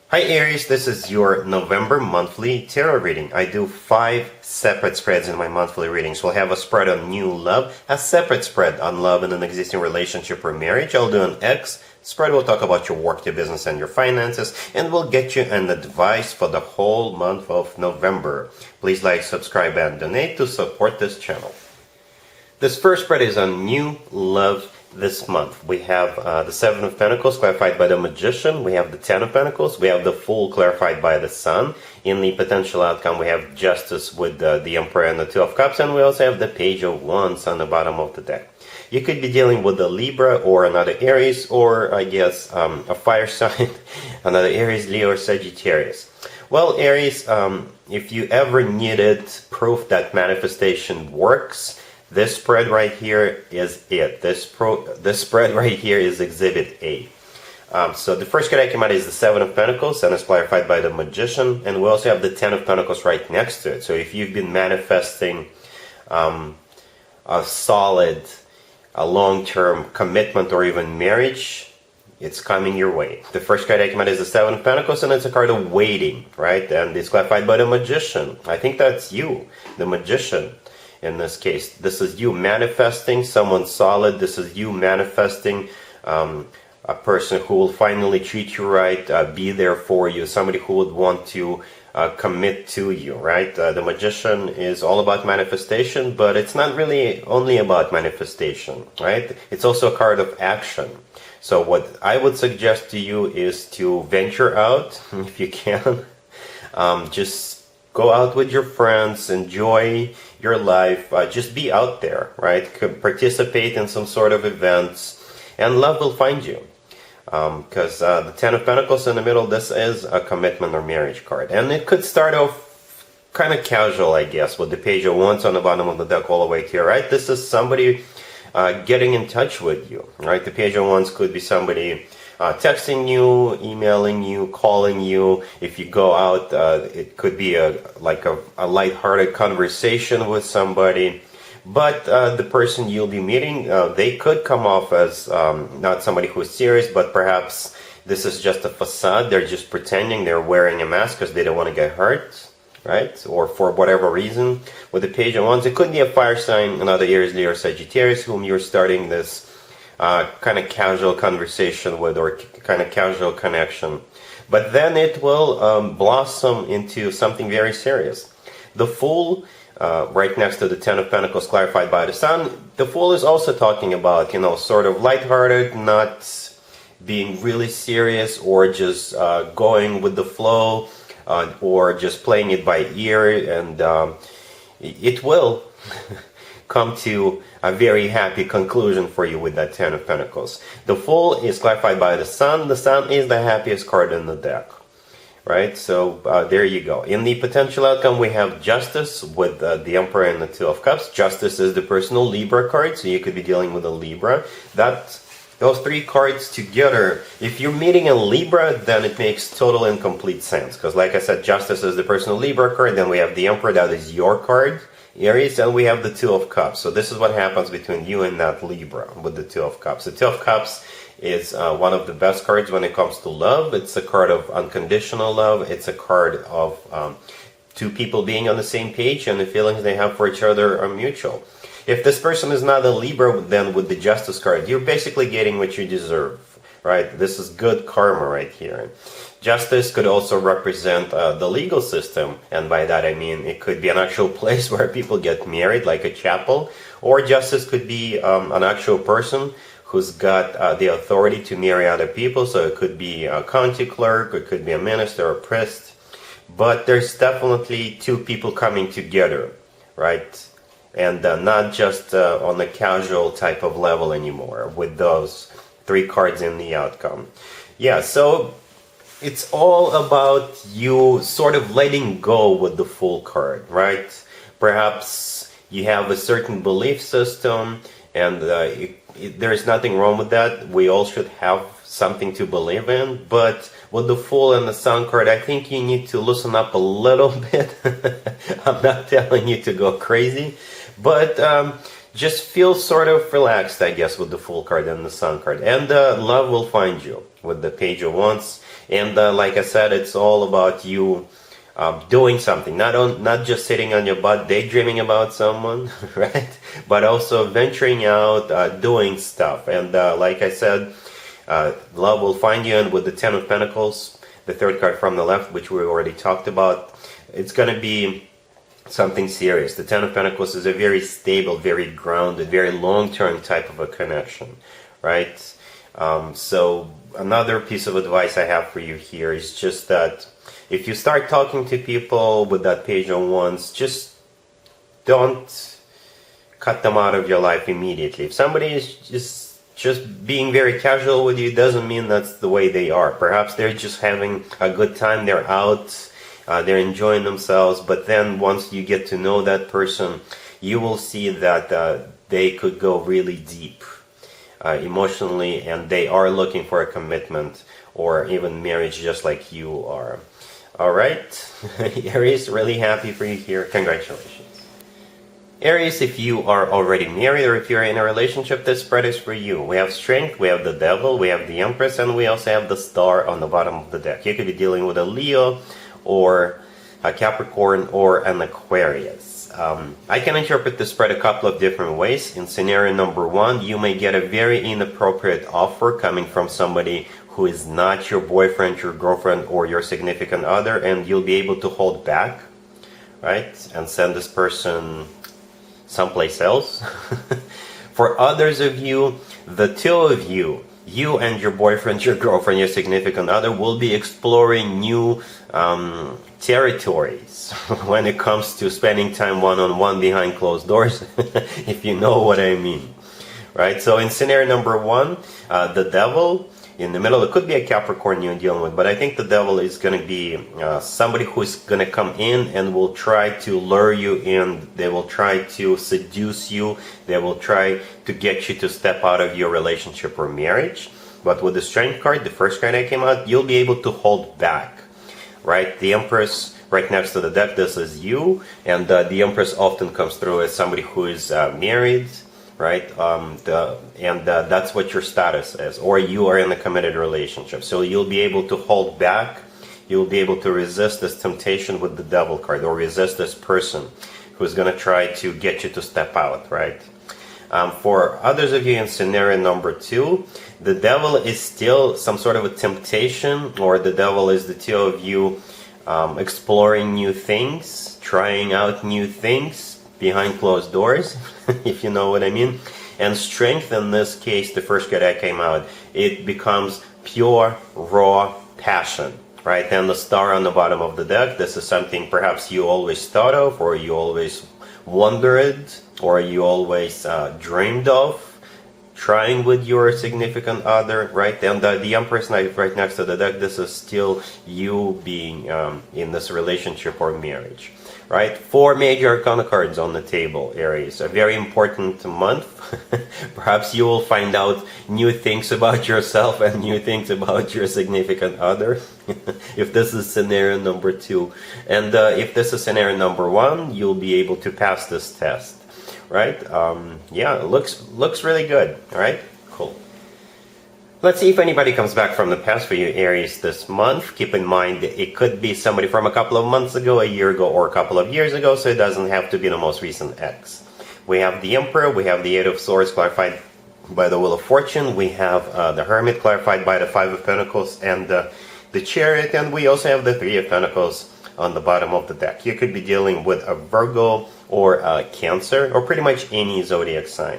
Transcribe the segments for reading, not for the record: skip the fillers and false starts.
Hi Aries, this is your November monthly tarot reading. I do 5 separate spreads in my monthly readings. We'll have a spread on new love, a separate spread on love in an existing relationship or marriage. I'll do an X spread. We'll talk about your work, your business, and your finances, and we'll get you an advice for the whole month of November. Please like, subscribe, and donate to support this channel. This first spread is on new love this month. We have the Seven of Pentacles clarified by the Magician. We have the Ten of Pentacles. We have the Fool clarified by the Sun. In the potential outcome, we have Justice with the Emperor and the Two of Cups. And we also have the Page of Wands on the bottom of the deck. You could be dealing with a Libra or another Aries, or I guess a fire sign, another Aries, Leo, or Sagittarius. Well, Aries, if you ever needed proof that manifestation works, this spread right here is it. This spread right here is Exhibit A. So the first card that came out is the Seven of Pentacles, and it's clarified by the Magician. And we also have the Ten of Pentacles right next to it. So if you've been manifesting a solid, a long-term commitment or even marriage, it's coming your way. The first card that came out is the Seven of Pentacles, and it's a card of waiting, right? And it's clarified by the Magician. I think that's you, the Magician. In this case, this is you manifesting someone solid. This is you manifesting a person who will finally treat you right, be there for you, somebody who would want to commit to you, right? The Magician is all about manifestation, but it's not really only about manifestation, right? It's also a card of action. So what I would suggest to you is to venture out, if you can. Just go out with your friends, enjoy your life, just be out there, right? Participate in some sort of events, and love will find you. Because the Ten of Pentacles in the middle, this is a commitment or marriage card. And it could start off kind of casual, I guess, with the Page of Wands on the bottom of the deck all the way here, right? This is somebody getting in touch with you, right? The Page of Wands could be somebody texting you, emailing you, calling you. If you go out, it could be like a lighthearted conversation with somebody. But the person you'll be meeting, they could come off as not somebody who's serious, but perhaps this is just a facade. They're just pretending, they're wearing a mask because they don't want to get hurt, right? Or for whatever reason. With the Page of Wands, it could be a fire sign, another Aries, Leo, or Sagittarius, whom you're starting this kind of casual conversation with, or kind of casual connection. But then it will blossom into something very serious. The Fool, right next to the Ten of Pentacles clarified by the Sun, the Fool is also talking about, sort of lighthearted, not being really serious, or just going with the flow, or just playing it by ear, and it will come to a very happy conclusion for you with that Ten of Pentacles. The Fool is clarified by the Sun. The Sun is the happiest card in the deck, right? So there you go. In the potential outcome, we have Justice with the Emperor and the Two of Cups. Justice is the personal Libra card, so you could be dealing with a Libra. Those 3 cards together, if you're meeting a Libra, then it makes total and complete sense. Because like I said, Justice is the personal Libra card. Then we have the Emperor, that is your card, Aries, and we have the Two of Cups. So this is what happens between you and that Libra with the Two of Cups. The Two of Cups is one of the best cards when it comes to love. It's a card of unconditional love. It's a card of two people being on the same page, and the feelings they have for each other are mutual. If this person is not a Libra, then with the Justice card, you're basically getting what you deserve, right? This is good karma right here. Justice could also represent the legal system, and by that I mean it could be an actual place where people get married, like a chapel, or Justice could be an actual person who's got the authority to marry other people. So it could be a county clerk, it could be a minister or a priest, but there's definitely 2 people coming together, right? And not just on a casual type of level anymore with those 3 cards in the outcome. Yeah, so it's all about you sort of letting go with the Fool card, right? Perhaps you have a certain belief system, and there's nothing wrong with that. We all should have something to believe in, but with the Fool and the Sun card, I think you need to loosen up a little bit. I'm not telling you to go crazy, but just feel sort of relaxed, I guess, with the Fool card and the Sun card. And love will find you with the Page of Wands. And like I said, it's all about you doing something, not just sitting on your butt daydreaming about someone, right? But also venturing out, doing stuff. And like I said, love will find you. And with the Ten of Pentacles, the third card from the left, which we already talked about, it's going to be something serious. The Ten of Pentacles is a very stable, very grounded, very long-term type of a connection, right? So another piece of advice I have for you here is just that if you start talking to people with that Page of Wands, just don't cut them out of your life immediately. If somebody is just being very casual with you, doesn't mean that's the way they are. Perhaps they're just having a good time, they're out, they're enjoying themselves, but then once you get to know that person, you will see that they could go really deep emotionally, and they are looking for a commitment or even marriage just like you are. Alright, Aries, really happy for you here. Congratulations. Aries, if you are already married or if you're in a relationship, this spread is for you. We have Strength, we have the Devil, we have the Empress, and we also have the Star on the bottom of the deck. You could be dealing with a Leo or a Capricorn or an Aquarius. I can interpret this spread a couple of different ways. In scenario number one, you may get a very inappropriate offer coming from somebody who is not your boyfriend, your girlfriend, or your significant other, and you'll be able to hold back, right, and send this person someplace else. For others of you, the two of you, you and your boyfriend, your girlfriend, your significant other, will be exploring new territories when it comes to spending time one-on-one behind closed doors, if you know what I mean, right? So in scenario number one, the Devil in the middle, it could be a Capricorn you're dealing with, but I think the Devil is going to be somebody who's going to come in and will try to lure you in. They will try to seduce you. They will try to get you to step out of your relationship or marriage. But with the Strength card, the first card that came out, you'll be able to hold back, right? The Empress right next to the deck, this is you, and the Empress often comes through as somebody who is married, right? That's what your status is, or you are in a committed relationship. So you'll be able to hold back, you'll be able to resist this temptation with the Devil card, or resist this person who's going to try to get you to step out, right? For others of you in scenario number two, the Devil is still some sort of a temptation, or the Devil is the two of you exploring new things, trying out new things behind closed doors, if you know what I mean. And Strength, in this case, the first card that came out, it becomes pure, raw passion, right? And the Star on the bottom of the deck, this is something perhaps you always thought of, or you always wondered, or you always dreamed of trying with your significant other, right? And the Empress right next to the deck, this is still you being in this relationship or marriage, right? 4 major arcana cards on the table, Aries. A very important month. Perhaps you will find out new things about yourself and new things about your significant other, if this is scenario number 2. And if this is scenario number 1, you'll be able to pass this test, right? Yeah, it looks really good, all right? Cool. Let's see if anybody comes back from the past for you, Aries, this month. Keep in mind, it could be somebody from a couple of months ago, a year ago, or a couple of years ago, so it doesn't have to be the most recent ex. We have the Emperor, we have the Eight of Swords clarified by the Wheel of Fortune, we have the Hermit clarified by the Five of Pentacles and the Chariot, and we also have the Three of Pentacles on the bottom of the deck. You could be dealing with a Virgo or a Cancer, or pretty much any zodiac sign.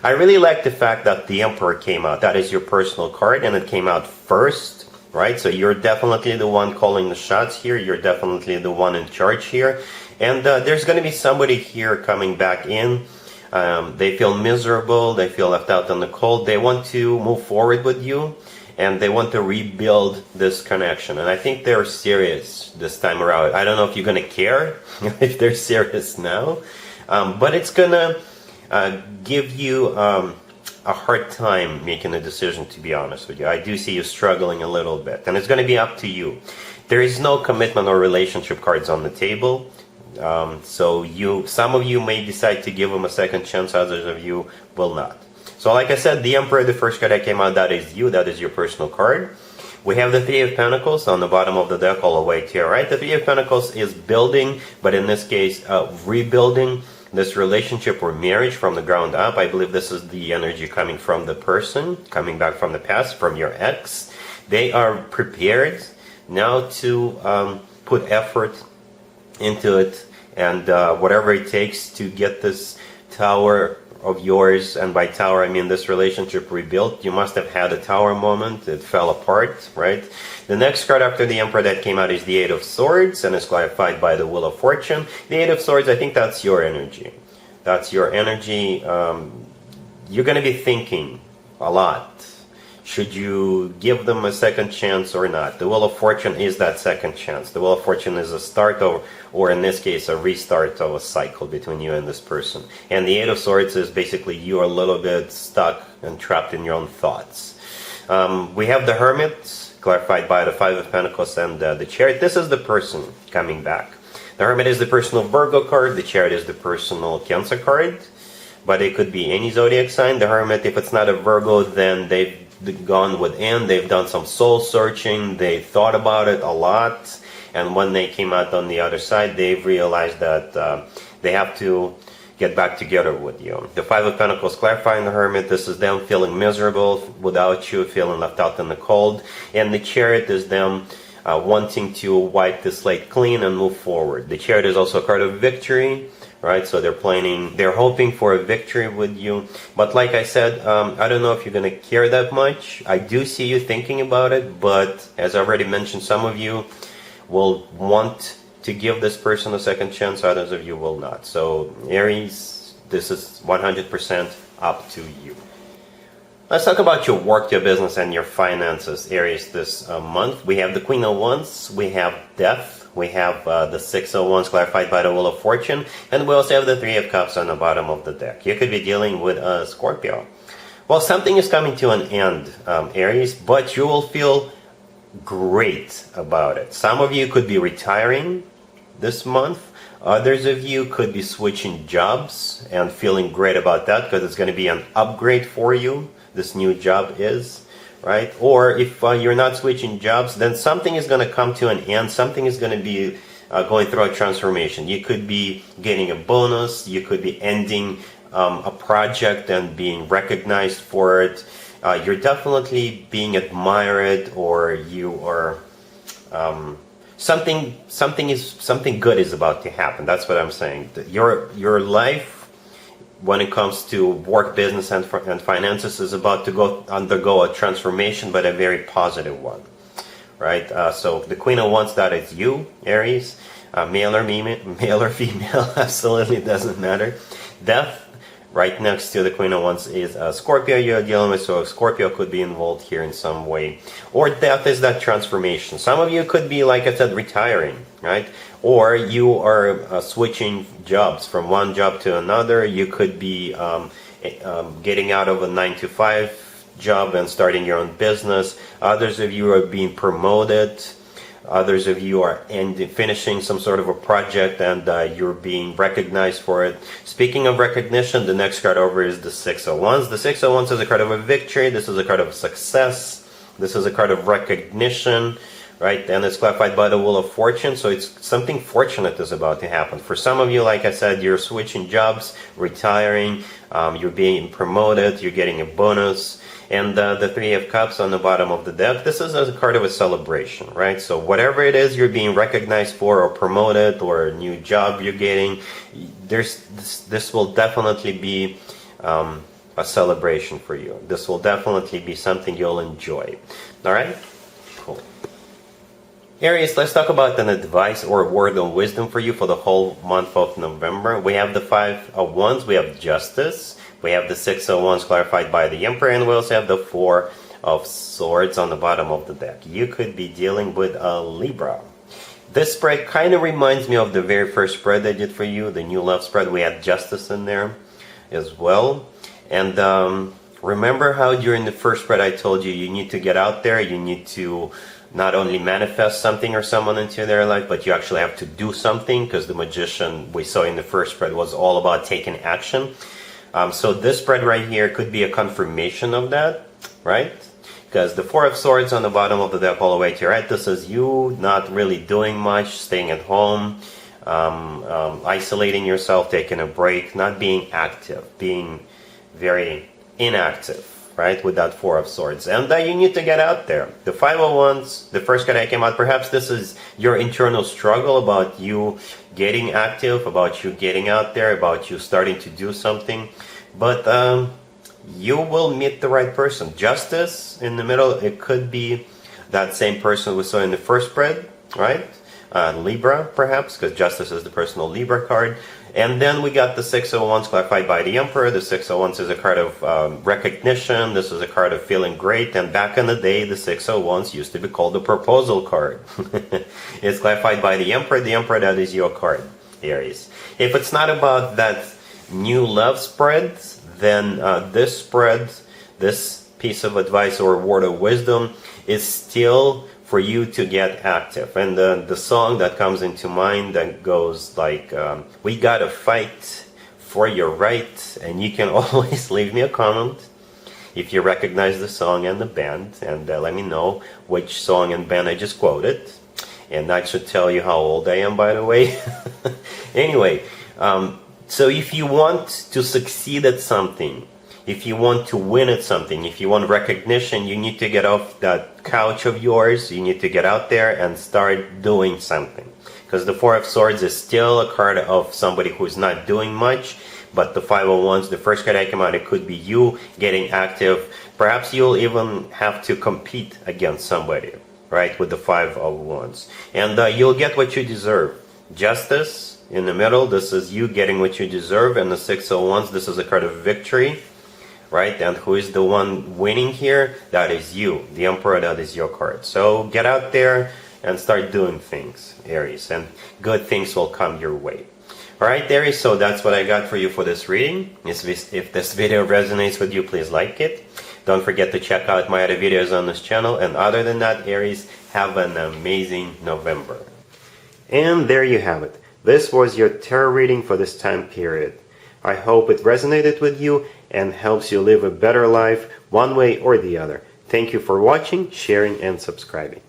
I really like the fact that the Emperor came out. That is your personal card, and it came out first, right? So you're definitely the one calling the shots here. You're definitely the one in charge here. And there's going to be somebody here coming back in. They feel miserable. They feel left out in the cold. They want to move forward with you, and they want to rebuild this connection. And I think they're serious this time around. I don't know if you're going to care if they're serious now, but it's going to give you a hard time making a decision, to be honest with you. I do see you struggling a little bit, and it's going to be up to you. There is no commitment or relationship cards on the table. So some of you may decide to give them a second chance, others of you will not. So like I said, the Emperor, the first card that came out, that is you, that is your personal card. We have the Three of Pentacles on the bottom of the deck all the way to your right. The Three of Pentacles is building, but in this case, rebuilding this relationship or marriage from the ground up. I believe this is the energy coming from the person, coming back from the past, from your ex. They are prepared now to put effort into it, and whatever it takes to get this tower of yours, and by tower I mean this relationship, rebuilt. You must have had a tower moment. It fell apart, right? The next card after the Emperor that came out is the Eight of Swords, and is clarified by the Wheel of Fortune. The Eight of Swords, I think that's your energy. That's your energy. You're going to be thinking a lot. Should you give them a second chance or not? The Wheel of Fortune is that second chance. The Wheel of Fortune is a start of, or in this case, a restart of a cycle between you and this person. And the Eight of Swords is basically you are a little bit stuck and trapped in your own thoughts. We have the Hermit, clarified by the Five of Pentacles and the Chariot. This is the person coming back. The Hermit is the personal Virgo card. The Chariot is the personal Cancer card. But it could be any zodiac sign. The Hermit, if it's not a Virgo, then they've gone within. They've done some soul searching. They thought about it a lot. And when they came out on the other side, they've realized that they have to get back together with you. The Five of Pentacles clarifying the Hermit. This is them feeling miserable without you, feeling left out in the cold. And the Chariot is them wanting to wipe the slate clean and move forward. The Chariot is also a card of victory, right? So they're hoping for a victory with you. But like I said, I don't know if you're going to care that much. I do see you thinking about it, but as I already mentioned, some of you will want to give this person a second chance, others of you will not. So Aries, this is 100% up to you. Let's talk about your work, your business, and your finances, Aries, this month. We have the Queen of Wands, we have Death, we have the Six of Wands clarified by the Wheel of Fortune, and we also have the Three of Cups on the bottom of the deck. You could be dealing with a Scorpio. Well, something is coming to an end, Aries, but you will feel great about it. Some of you could be retiring this month. Others of you could be switching jobs and feeling great about that because it's going to be an upgrade for you. This new job is, right? Or if you're not switching jobs, then something is going to come to an end. Something is going to be going through a transformation. You could be getting a bonus. You could be ending a project and being recognized for it. You're definitely being admired, or you are something good is about to happen. That's what I'm saying. Your life, when it comes to work, business, and finances, is about to undergo a transformation, but a very positive one, right? So the Queen of Wands, that is you, Aries, male or female, absolutely doesn't matter. Death, right next to the Queen of Wands, is Scorpio you're dealing with, so Scorpio could be involved here in some way. Or Death is that transformation. Some of you could be, like I said, retiring, right? Or you are switching jobs from one job to another. You could be getting out of a 9-to-5 job and starting your own business. Others of you are being promoted. Others of you are finishing some sort of a project, and you're being recognized for it. Speaking of recognition, the next card over is the Six of Wands. The Six of Wands is a card of a victory. This is a card of success. This is a card of recognition, right? And it's clarified by the Wheel of Fortune, so it's something fortunate is about to happen. For some of you, like I said, you're switching jobs, retiring, you're being promoted, you're getting a bonus. And the Three of Cups on the bottom of the deck, this is a card of a celebration, right? So whatever it is you're being recognized for, or promoted, or a new job you're getting, this will definitely be a celebration for you. This will definitely be something you'll enjoy. All right? Cool. Aries, let's talk about an advice or a word of wisdom for you for the whole month of November. We have the Five of Wands, we have Justice, we have the Six of Wands clarified by the Emperor, and we also have the Four of Swords on the bottom of the deck. You could be dealing with a Libra. This spread kind of reminds me of the very first spread I did for you, the New Love spread. We had Justice in there as well. And remember how during the first spread I told you need to get out there, you need to not only manifest something or someone into their life, but you actually have to do something, because the Magician we saw in the first spread was all about taking action. So this spread right here could be a confirmation of that, right? because the Four of Swords on the bottom of the deck all the way to your right, this is you not really doing much, staying at home, isolating yourself, taking a break, not being active, being very inactive, right, with that Four of Swords. And you need to get out there. The Five of Wands, the first card that came out, perhaps this is your internal struggle about you getting active, about you getting out there, about you starting to do something. But you will meet the right person. Justice in the middle, it could be that same person we saw in the first spread, right? Libra, perhaps, because Justice is the personal Libra card. And then we got the Six of Wands clarified by the Emperor. The Six of Wands is a card of recognition. This is a card of feeling great. And back in the day, the Six of Wands used to be called the proposal card. It's clarified by the Emperor. The Emperor, that is your card, Aries. If it's not about that new love spread, then this spread, this piece of advice or word of wisdom is still for you to get active. And the song that comes into mind that goes like, we gotta fight for your right, and you can always leave me a comment if you recognize the song and the band, and let me know which song and band I just quoted, and that should tell you how old I am, by the way. Anyway, so if you want to succeed at something, if you want to win at something, if you want recognition, you need to get off that couch of yours. You need to get out there and start doing something. Because the Four of Swords is still a card of somebody who's not doing much. But the Five of Wands, the first card that came out, it could be you getting active. Perhaps you'll even have to compete against somebody, right, with the Five of Wands. And you'll get what you deserve. Justice in the middle, this is you getting what you deserve. And the Six of Wands, this is a card of victory. Right, and who is the one winning here? That is you, the Emperor. That is your card. So get out there and start doing things, Aries, and good things will come your way. All right, Aries, so that's what I got for you for this reading. If this video resonates with you, please like it. Don't forget to check out my other videos on this channel. And other than that, Aries, have an amazing November. And there you have it. This was your tarot reading for this time period. I hope it resonated with you and helps you live a better life one way or the other. Thank you for watching, sharing, and subscribing.